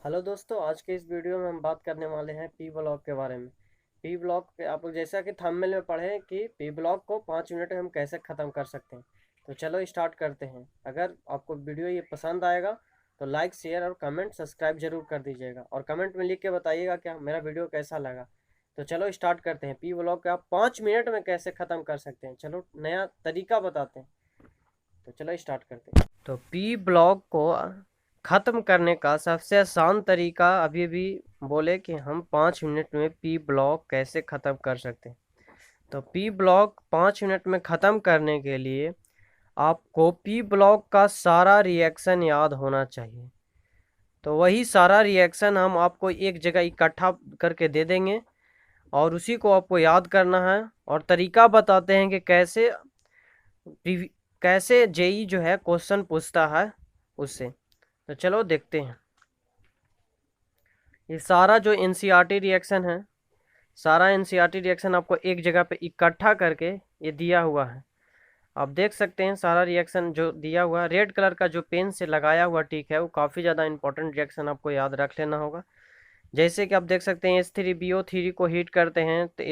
Hello दोस्तों, आज के इस वीडियो में हम बात करने वाले हैं पी ब्लॉक के बारे में। पी ब्लॉक पे आप लोग जैसा कि थंबनेल में पढ़े कि पी ब्लॉक को 5 मिनट में हम कैसे ख़त्म कर सकते हैं। तो चलो स्टार्ट करते हैं। अगर आपको वीडियो ये पसंद आएगा तो लाइक, शेयर और कमेंट, सब्सक्राइब जरूर कर दीजिएगा और कमेंट में लिख के बताइएगा क्या मेरा वीडियो कैसा लगा। तो चलो स्टार्ट करते हैं। पी ब्लॉक को आप 5 मिनट में कैसे ख़त्म कर सकते हैं, चलो नया तरीका बताते हैं। तो चलो स्टार्ट करते हैं। तो पी ब्लॉक को ख़त्म करने का सबसे आसान तरीका अभी भी बोले कि हम 5 मिनट में पी ब्लॉक कैसे ख़त्म कर सकते हैं। तो पी ब्लॉक 5 मिनट में ख़त्म करने के लिए आपको पी ब्लॉक का सारा रिएक्शन याद होना चाहिए। तो वही सारा रिएक्शन हम आपको एक जगह इकट्ठा करके दे देंगे और उसी को आपको याद करना है और तरीका बताते हैं कि कैसे जेई जो है क्वेश्चन पूछता है उससे। तो चलो देखते हैं। ये सारा जो एनसीईआरटी रिएक्शन है, सारा एनसीईआरटी रिएक्शन आपको एक जगह पे इकट्ठा करके ये दिया हुआ है। आप देख सकते हैं सारा रिएक्शन जो दिया हुआ है, रेड कलर का जो पेन से लगाया हुआ टिक है वो काफ़ी ज़्यादा इंपॉर्टेंट रिएक्शन आपको याद रख लेना होगा। जैसे कि आप देख सकते हैं H3BO3 को हीट करते हैं तो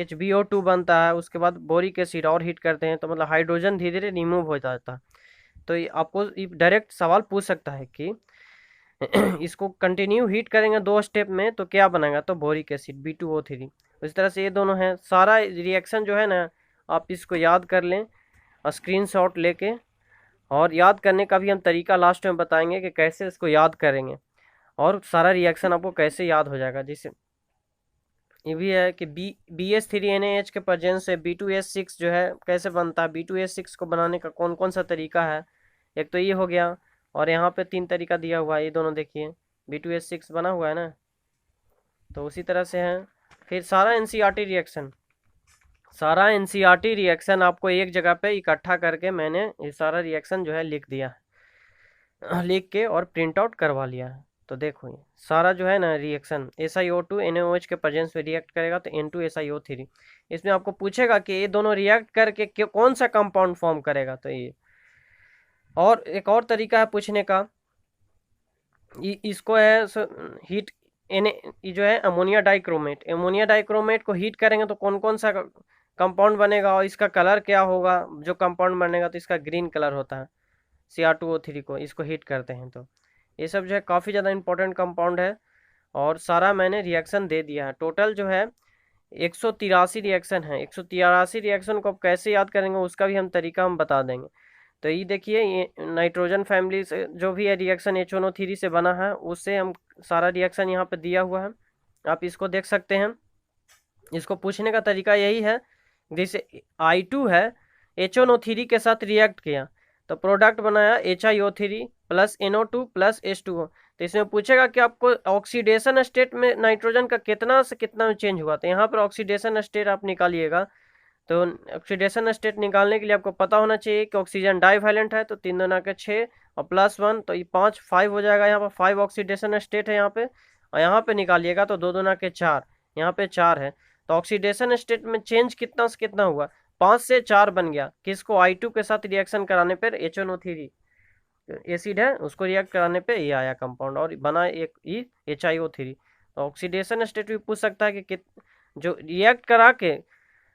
HBO2 बनता है। उसके बाद बोरिक एसिड और हीट करते हैं तो मतलब हाइड्रोजन धीरे धीरे रिमूव हो जाता है। तो ये आपको डायरेक्ट सवाल पूछ सकता है कि इसको कंटिन्यू हीट करेंगे 2 स्टेप में तो क्या बनेगा, तो बोरिक एसिड B2O3। इस तरह से ये दोनों हैं। सारा रिएक्शन जो है ना, आप इसको याद कर लें स्क्रीनशॉट लेके, और याद करने का भी हम तरीका लास्ट में बताएंगे कि कैसे इसको याद करेंगे और सारा रिएक्शन आपको कैसे याद हो जाएगा। जिससे ये भी है कि BH3NaH के प्रेजेंस से B2S6 जो है कैसे बनता है, B2S6 को बनाने का कौन कौन सा तरीका है। एक तो ये हो गया और यहाँ पे 3 तरीका दिया हुआ है, ये दोनों देखिए B2S6 बना हुआ है ना, तो उसी तरह से है। फिर सारा एनसीईआरटी रिएक्शन आपको एक जगह पे इकट्ठा करके मैंने ये सारा रिएक्शन जो है लिख दिया है, लिख के और प्रिंट आउट करवा लिया है। तो देखो ये सारा जो है ना रिएक्शन SiO2 NaOH के प्रेजेंस में रिएक्ट करेगा तो N2SiO3। इसमें आपको पूछेगा कि ये दोनों रिएक्ट करके कौन सा कंपाउंड फॉर्म करेगा, तो ये और एक और तरीका है पूछने का। इसको है हीट ये जो है अमोनिया डाइक्रोमेट को हीट करेंगे तो कौन कौन सा कंपाउंड बनेगा और इसका कलर क्या होगा। जो कंपाउंड बनेगा तो इसका ग्रीन कलर होता है। Cr2O3 को इसको हीट करते हैं तो ये सब जो है काफ़ी ज़्यादा इंपॉर्टेंट कंपाउंड है। और सारा मैंने रिएक्शन दे दिया है। टोटल जो है 183 रिएक्शन है। 183 रिएक्शन को आप कैसे याद करेंगे उसका भी हम तरीका हम बता देंगे। तो ये देखिए, ये नाइट्रोजन फैमिली से जो भी है रिएक्शन HNO3 से बना है, उससे हम सारा रिएक्शन यहाँ पे दिया हुआ है, आप इसको देख सकते हैं। इसको पूछने का तरीका यही है, जैसे I2 है HNO3 के साथ रिएक्ट किया तो प्रोडक्ट बनाया HiO3 plus NO2 plus H2O। तो इसमें पूछेगा कि आपको ऑक्सीडेशन स्टेट में नाइट्रोजन का कितना से कितना में चेंज हुआ। तो यहाँ पर ऑक्सीडेशन स्टेट आप निकालिएगा। तो ऑक्सीडेशन स्टेट निकालने के लिए आपको पता होना चाहिए कि ऑक्सीजन डाइवैलेंट है तो 3 दूना के 6 और +1 तो ये 5 हो जाएगा। यहाँ पर 5 ऑक्सीडेशन स्टेट है यहाँ पे, और यहाँ पे निकालिएगा तो 2 दूना के 4, यहाँ पे 4 है। तो ऑक्सीडेशन स्टेट में चेंज कितना से कितना हुआ, 5 से 4 बन गया। किसको, I2 के साथ रिएक्शन कराने पर HNO3 एसिड है उसको रिएक्ट कराने पे ये आया कंपाउंड और बना एक ये HiO3। तो ऑक्सीडेशन स्टेट भी पूछ सकता है कि जो रिएक्ट करा के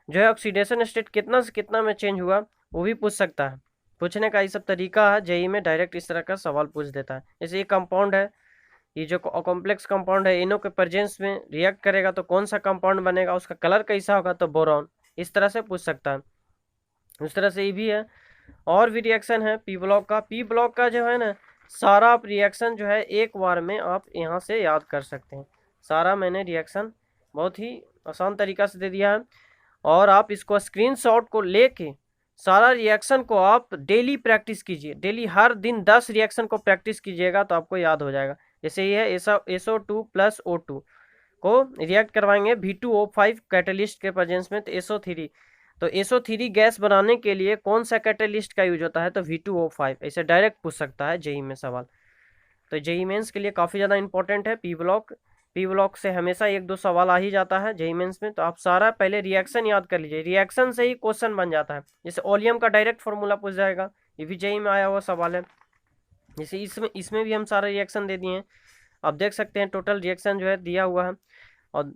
जो है ऑक्सीडेशन स्टेट कितना से कितना में चेंज हुआ, वो भी पूछ सकता है। पूछने का ये सब तरीका है, जेई में डायरेक्ट इस तरह का सवाल पूछ देता है। जैसे ये कंपाउंड है, ये जो कॉम्प्लेक्स कंपाउंड है, इनों के प्रेजेंस में रिएक्ट करेगा तो कौन सा कंपाउंड बनेगा, उसका कलर कैसा होगा, तो बोरॉन। इस तरह से पूछ सकता है। उस तरह से ये भी है। और भी रिएक्शन है पी ब्लॉक का जो है ना, सारा आप रिएक्शन जो है एक बार में आप यहाँ से याद कर सकते हैं। सारा मैंने रिएक्शन बहुत ही आसान तरीका से दे दिया है। और आप इसको स्क्रीनशॉट को लेके सारा रिएक्शन को आप डेली प्रैक्टिस कीजिए। डेली हर दिन 10 रिएक्शन को प्रैक्टिस कीजिएगा तो आपको याद हो जाएगा। जैसे ये है SO2 प्लस O2 को रिएक्ट करवाएंगे V2O5 कैटलिस्ट के प्रेजेंस में तो SO3। तो SO3 गैस बनाने के लिए कौन सा कैटलिस्ट का यूज होता है, तो V2O5। ऐसे डायरेक्ट पूछ सकता है जेई में सवाल। तो जेई मेंस के लिए काफ़ी ज़्यादा इंपॉर्टेंट है पी ब्लॉक से हमेशा 1-2 सवाल आ ही जाता है जेई मेंस में। तो आप सारा पहले रिएक्शन याद कर लीजिए, रिएक्शन से ही क्वेश्चन बन जाता है। जैसे ओलियम का डायरेक्ट फॉर्मूला पूछ जाएगा, ये भी जेई में आया हुआ सवाल है। जैसे इसमें भी हम सारा रिएक्शन दे दिए हैं। आप देख सकते हैं टोटल रिएक्शन जो है दिया हुआ है। और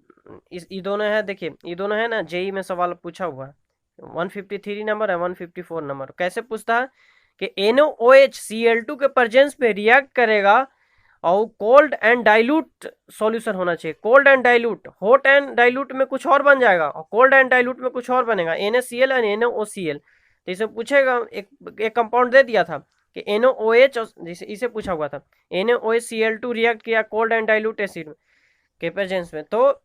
ये दोनों है, देखिए ये दोनों है ना, जेई में सवाल पूछा हुआ है। 153 नंबर है, 154 नंबर। कैसे पूछता है कि NaOH Cl2 के प्रेजेंस पे रिएक्ट करेगा और कोल्ड एंड डाइल्यूट सॉल्यूशन होना चाहिए। Cold and dilute, hot and dilute में कुछ और बन जाएगा और कोल्ड एंड डाइल्यूट में कुछ और बनेगा, NaCl एंड NaOCl। तो इसे पूछेगा, एक कंपाउंड दे दिया था कि NaOH, जिसे इसे पूछा हुआ था NaOH Cl2 रिएक्ट किया कोल्ड एंड डाइल्यूट एसिड के प्रेजेंस में, तो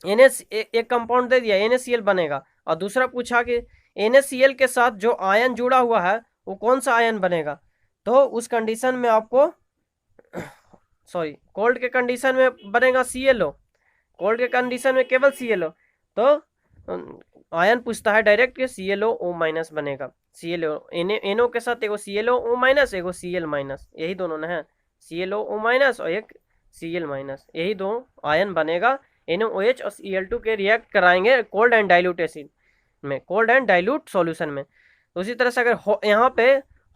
एक कंपाउंड दे दिया NaCl बनेगा। और दूसरा पूछा कि NaCl के साथ जो आयन जुड़ा हुआ है वो कौन सा आयन बनेगा। तो उस कंडीशन में आपको सॉरी कोल्ड के कंडीशन में बनेगा ClO, कोल्ड के कंडीशन में केवल ClO। तो आयन पूछता है डायरेक्ट कि ClO- बनेगा। ClO NO के साथ एगो ClO-, एगो Cl-, यही दोनों ना है, ClO- और एक Cl-, यही दो आयन बनेगा। NaOH और Cl2 के रिएक्ट कराएंगे कोल्ड एंड डाइल्यूट एसिड में, कोल्ड एंड डाइल्यूट सॉल्यूशन में। तो उसी तरह से अगर यहाँ पे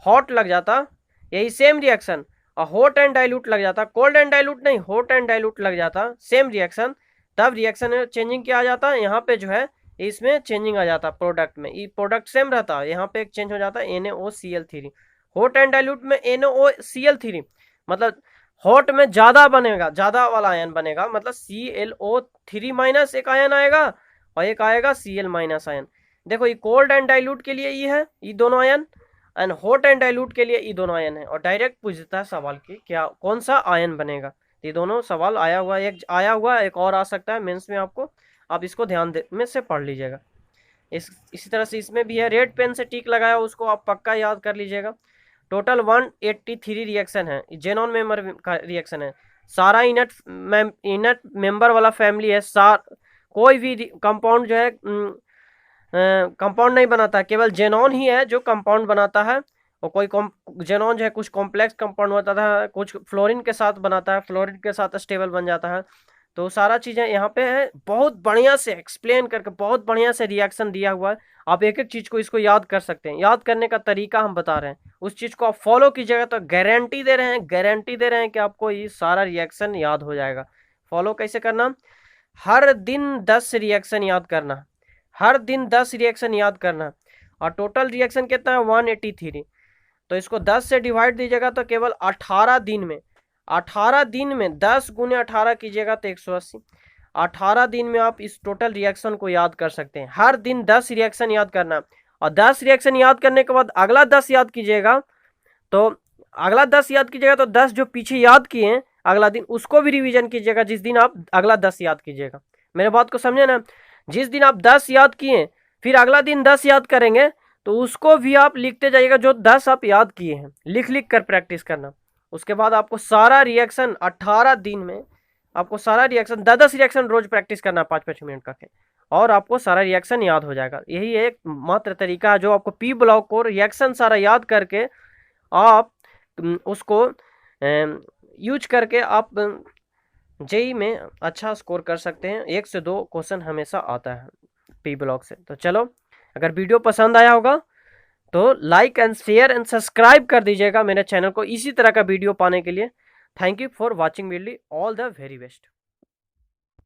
हॉट लग जाता, यही सेम रिएक्शन, और हॉट एंड डाइल्यूट लग जाता, कोल्ड एंड डाइल्यूट नहीं, हॉट एंड डाइल्यूट लग जाता, सेम रिएक्शन, तब रिएक्शन में चेंजिंग क्या आ जाता है, यहाँ पे जो है इसमें चेंजिंग आ जाता प्रोडक्ट में। ये प्रोडक्ट सेम रहता, यहाँ पे एक चेंज हो जाता है NaOCl3। हॉट एंड डाइल्यूट में NaOCl3 मतलब हॉट में ज्यादा बनेगा, ज्यादा वाला आयन बनेगा, मतलब ClO3- एक आयन आएगा और एक आएगा Cl- आयन। देखो ये कोल्ड एंड डाइल्यूट के लिए ये है, ये दोनों ion, and hot and dilute के लिए ये दोनों आयन है। और डायरेक्ट पूछता है सवाल की क्या कौन सा आयन बनेगा। ये दोनों सवाल आया हुआ, एक आया हुआ, एक और आ सकता है मेंस में आपको, आप इसको ध्यान में से पढ़ लीजिएगा। इसी तरह से इसमें भी है, रेड पेन से टिक लगाया उसको आप पक्का याद कर लीजिएगा। टोटल 183 रिएक्शन है, जेनॉन मेंबर का रिएक्शन है, सारा इनट मेंबर वाला फैमिली है। कोई भी कंपाउंड जो है कंपाउंड नहीं बनाता, केवल जेनॉन ही है जो कंपाउंड बनाता है। और कोई जेनॉन जो है कुछ कॉम्प्लेक्स कंपाउंड बनाता है, कुछ फ्लोरीन के साथ बनाता है, फ्लोरीन के साथ स्टेबल बन जाता है। तो सारा चीज़ें यहाँ पे है, बहुत बढ़िया से एक्सप्लेन करके बहुत बढ़िया से रिएक्शन दिया हुआ है। आप एक एक चीज़ को इसको याद कर सकते हैं, याद करने का तरीका हम बता रहे हैं, उस चीज़ को आप फॉलो कीजिएगा तो गारंटी दे रहे हैं, गारंटी दे रहे हैं कि आपको ये सारा रिएक्शन याद हो जाएगा। फॉलो कैसे करना, हर दिन 10 रिएक्शन याद करना, हर दिन 10 रिएक्शन याद करना। और टोटल रिएक्शन कितना है 183, तो इसको 10 से डिवाइड दीजिएगा तो केवल 18 दिन में, 18 दिन में 10 गुने 18 कीजिएगा तो 180। 18 दिन में आप इस टोटल रिएक्शन को याद कर सकते हैं। हर दिन 10 रिएक्शन याद करना, और 10 रिएक्शन याद करने के बाद अगला 10 याद कीजिएगा। तो अगला 10 याद कीजिएगा तो 10 जो पीछे याद किए हैं अगला दिन उसको भी रिवीजन कीजिएगा जिस दिन आप अगला 10 याद कीजिएगा। मेरे बात को समझे ना, जिस दिन आप 10 याद किए फिर अगला दिन 10 याद करेंगे तो उसको भी आप लिखते जाइएगा, जो 10 आप याद किए हैं लिख लिख कर प्रैक्टिस करना। उसके बाद आपको सारा रिएक्शन 18 दिन में, आपको सारा रिएक्शन 10-10 रिएक्शन रोज प्रैक्टिस करना 5-5 मिनट का, और आपको सारा रिएक्शन याद हो जाएगा। यही एक मात्र तरीका है जो आपको पी ब्लॉक को रिएक्शन सारा याद करके आप उसको यूज करके आप जेई में अच्छा स्कोर कर सकते हैं। 1 से 2 क्वेश्चन हमेशा आता है पी ब्लॉक से। तो चलो, अगर वीडियो पसंद आया होगा तो like and share and subscribe कर दीजिएगा मेरे चैनल को इसी तरह का वीडियो पाने के लिए। Thank you for watching video, all the very best.